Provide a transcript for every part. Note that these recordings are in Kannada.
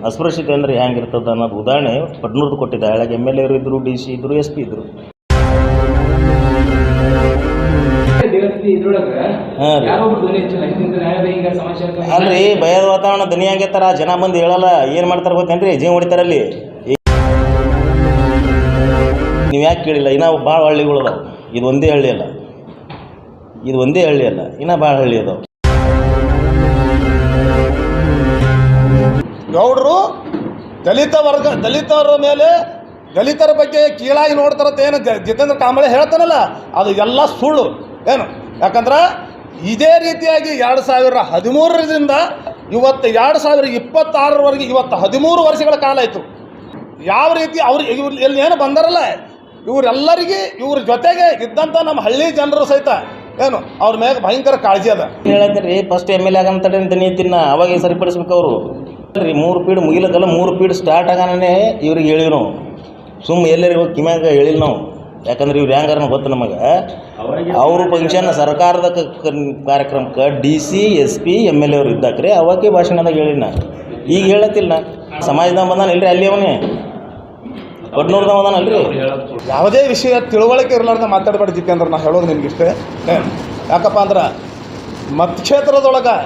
ಅಸ್ಪೃಶ್ಯತೆ ಅಂದರೆ ಹೆಂಗಿರ್ತದೆ ಅನ್ನೋದು ಉದಾಹರಣೆ ಪಡ್ನೂರ್ದು ಕೊಟ್ಟಿದ್ದ. ಹಳೆಗೆ MLA ಇದ್ದರು, DC ಇದ್ದರು, SP ಇದ್ದರು. ಅಲ್ರಿ ಭಯದ ವಾತಾವರಣ ದನಿ ಆಗೈತಾರ, ಜನ ಬಂದು ಹೇಳಲ್ಲ. ಏನು ಮಾಡ್ತಾರೆ ಗೊತ್ತೇನ್ರಿ, ಜೀವ ಹೊಡಿತಾರಲ್ಲಿ. ನೀವು ಯಾಕೆ ಕೇಳಿಲ್ಲ? ಇನ್ನೂ ಭಾಳ ಹಳ್ಳಿಗಳು ಅದಾವೆ, ಇದು ಒಂದೇ ಹಳ್ಳಿ ಅಲ್ಲ, ಇನ್ನೂ ಭಾಳ ಹಳ್ಳಿ ಅದಾವೆ. ಗೌಡರು ದಲಿತರ ಮೇಲೆ, ದಲಿತರ ಬಗ್ಗೆ ಕೀಳಾಗಿ ನೋಡ್ತಾರಂತ ಏನು ಜಿತೇಂದ್ರ ಕಾಂಬಳೆ ಹೇಳ್ತಾನಲ್ಲ, ಅದು ಎಲ್ಲ ಸುಳ್ಳು. ಏನು ಯಾಕಂದ್ರೆ ಇದೇ ರೀತಿಯಾಗಿ 2013ರಿಂದ ಇವತ್ತು 2026ರವರೆಗೆ ಇವತ್ತು 13 ವರ್ಷಗಳ ಕಾಲ ಆಯಿತು. ಯಾವ ರೀತಿ ಇವ್ರು ಎಲ್ಲಿ ಏನು ಬಂದಾರಲ್ಲ, ಇವರೆಲ್ಲರಿಗೆ ಇವ್ರ ಜೊತೆಗೆ ಇದ್ದಂಥ ನಮ್ಮ ಹಳ್ಳಿ ಜನರು ಸಹಿತ ಏನು ಅವ್ರ ಮ್ಯಾಗ ಭಯಂಕರ ಕಾಳಜಿ ಅದ. ಹೇಳತ್ತೀರಿ ಫಸ್ಟ್ MLA ಆಗಂತಡೆ ದನಿ ತಿನ್ನ ಅವಾಗ ಸರಿಪಡಿಸ್ಬೇಕು. ಅವರು 3 ಪೀಡ್ ಮುಗಿಲಕ್ಕಲ್ಲ, 3 ಪೀಡ್ ಸ್ಟಾರ್ಟ್ ಆಗಾನೇ ಇವ್ರಿಗೆ ಹೇಳಿವಿ ನಾವು. ಸುಮ್ಮ ಎಲ್ಲರಿಗೆ ಹೋಗಿ ಕಿಮ್ಯಾಗ ಹೇಳಿಲ್ಲ ನಾವು. ಯಾಕಂದ್ರೆ ಇವ್ರು ಹೆಂಗಾರ ಗೊತ್ತು ನಮಗೆ. ಅವರು ಫಂಕ್ಷನ್ ಸರ್ಕಾರದ ಕಾರ್ಯಕ್ರಮಕ್ಕೆ DC, SP, MLA ಅವ್ರು ಇದ್ದಾಕ್ರಿ ಅವಾಗೆ ಭಾಷಣದಾಗ ಹೇಳಿನ. ಈಗ ಹೇಳತ್ತಿಲ್ಲ. ಸಮಾಜದಾಗ ಬಂದಾನ ಇಲ್ರಿ, ಅಲ್ಲಿ ಅವನೇ ಒಡ್ನೂರ್ದಾಗ ಬಂದಾನಲ್ರಿ. ಯಾವುದೇ ವಿಷಯ ತಿಳುವಳಿಕೆ ಇರಲಾರ್ದ ಮಾತಾಡಬೇಡ ಜಿತೇಂದ್ರ. ನಾ ಹೇಳೋದು ನಿನ್ಗಿಷ್ಟೇ. ಯಾಕಪ್ಪ ಅಂದ್ರೆ ಮತಕ್ಷೇತ್ರದೊಳಗೆ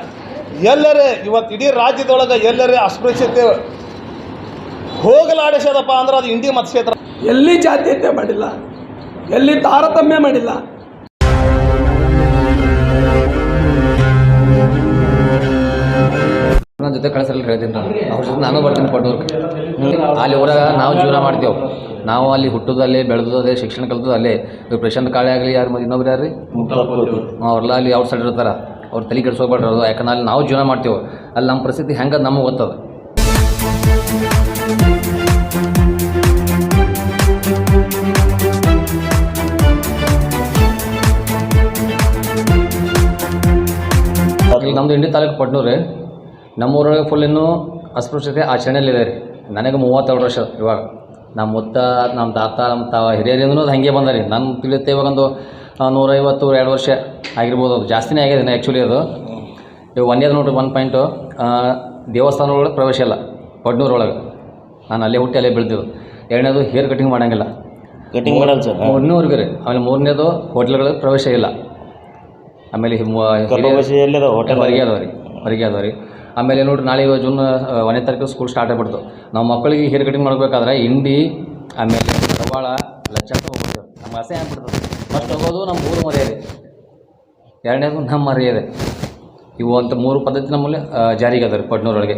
ಎಲ್ಲರೇ ಇವತ್ತು ಇಡೀ ರಾಜ್ಯದೊಳಗೆ ಎಲ್ಲರೇ ಅಸ್ಪೃಶ್ಯತೆ ಹೋಗಲಾಡಿಸೋದಪ್ಪ ಅಂದ್ರೆ ಅದು ಇಂಡಿ ಮತಕ್ಷೇತ್ರ. ಎಲ್ಲಿ ಜಾತೀಯತೆ ಮಾಡಿಲ್ಲ, ಎಲ್ಲಿ ತಾರತಮ್ಯ ಮಾಡಿಲ್ಲ. ನನ್ನ ಜೊತೆ ಕಳಿಸಲ್ಲ ಹೇಳ್ತೀನಿ ನಾನು. ಅವ್ರ ಜೊತೆ ನಾನು ಬರ್ತೀನಿ ಪಡ್ನೂರ್ಗೆ. ಅಲ್ಲಿ ಊರಾಗ ನಾವು ಜೀವನ ಮಾಡ್ತೇವೆ. ನಾವು ಅಲ್ಲಿ ಹುಟ್ಟೋದಲ್ಲೇ, ಬೆಳೆದೋದೇ, ಶಿಕ್ಷಣ ಕಲಿತೋದಲ್ಲೇ. ಇವ್ರು ಪ್ರಶಾಂತ್ ಕಾಳೆ ಆಗಲಿ, ಯಾರು ಇನ್ನೊಬ್ರು ಯಾರು ರೀ, ಅವ್ರೆಲ್ಲ ಅಲ್ಲಿ ಔಟ್ ಸೈಡ್ ಇರ್ತಾರೆ. ಅವ್ರು ತಲೆ ಕೆಡಿಸ್ಕೋಬೇಡ್ರಿ. ಅದು ಯಾಕಂದ್ರೆ ಅಲ್ಲಿ ನಾವು ಜೀವನ ಮಾಡ್ತೇವೆ. ಅಲ್ಲಿ ನಮ್ಮ ಪರಿಸ್ಥಿತಿ ಹೆಂಗೆ ನಮಗೆ ಗೊತ್ತದ. ಈಗ ನಮ್ಮದು ಇಂಡಿ ತಾಲೂಕು ಪಡ್ನೂರು. ನಮ್ಮೂರೊಳಗೆ ಫುಲ್ ಇನ್ನೂ ಅಸ್ಪೃಶ್ಯತೆ ಆಚರಣೆಯಲ್ಲಿದೆ ರೀ. ನನಗೆ 32 ವರ್ಷ ಇವಾಗ. ನಮ್ಮ ಮುತ್ತ, ನಮ್ಮ ತಾತ, ನಮ್ಮ ಹಿರಿಯರಿಂದನೂ ಅದು ಹಾಗೆ ಬಂದ ರೀ. ನನ್ನ ತಿಳಿಯುತ್ತೆ ಇವಾಗೊಂದು 150-200 ವರ್ಷ ಆಗಿರ್ಬೋದು. ಅದು ಜಾಸ್ತಿನೇ ಆಗಿದೆ ಆ್ಯಕ್ಚುಲಿ. ಅದು ಇವಾಗ ಒಂದೇದು ನೋಡ್ರಿ, 1 ಪಾಯಿಂಟು ದೇವಸ್ಥಾನದೊಳಗೆ ಪ್ರವೇಶ ಇಲ್ಲ ಪಡ್ನೂರೊಳಗೆ. ನಾನು ಅಲ್ಲೇ ಹುಟ್ಟಿ ಅಲ್ಲೇ ಬೆಳೆದಿದ್ದು. 2ನೇದು ಹೇರ್ ಕಟಿಂಗ್ ಮಾಡೋಂಗಿಲ್ಲ, ಕಟಿಂಗ್ ಮಾಡಲ್ಲ ಸರ್. 3ನೇವರೆಗೆ ರೀ. ಆಮೇಲೆ 3ನೇದು ಹೋಟ್ಲ್ಗಳಿಗೆ ಪ್ರವೇಶ ಇಲ್ಲ. ಆಮೇಲೆ ಹೋಟೆಲ್ ಹೊರಗೆ ಅದಾವ ರೀ. ಆಮೇಲೆ ನೋಡ್ರಿ, ನಾಳೆ ಜೂನ್ 1ನೇ ತಾರೀಕು ಸ್ಕೂಲ್ ಸ್ಟಾರ್ಟ್ ಆಗಿಬಿಡ್ತು. ನಾವು ಮಕ್ಕಳಿಗೆ ಹೇರ್ ಕಟಿಂಗ್ ಮಾಡಬೇಕಾದ್ರೆ ಇಂಡಿ ಆಮೇಲೆ ಸವಾಳ ಲಚ್ಚ ಅಂತ ಹೋಗ್ಬಿಡ್ತೇವೆ. ನಮ್ಮ ಆಸೆ ಆಗ್ಬಿಡ್ತದೆ. ಫಸ್ಟ್ ಹೋಗೋದು ನಮ್ಮ ಊರು ಮರ್ಯಾದೆ, 2ನೇದು ನಮ್ಮ ಮರ್ಯಾದೆ. ಇವು ಅಂತ 3 ಪದ್ಧತಿ ನಮ್ಮಲ್ಲಿ ಜಾರಿಗೆ ಅದ ರೀ ಪಡ್ನೂರೊಳಗೆ.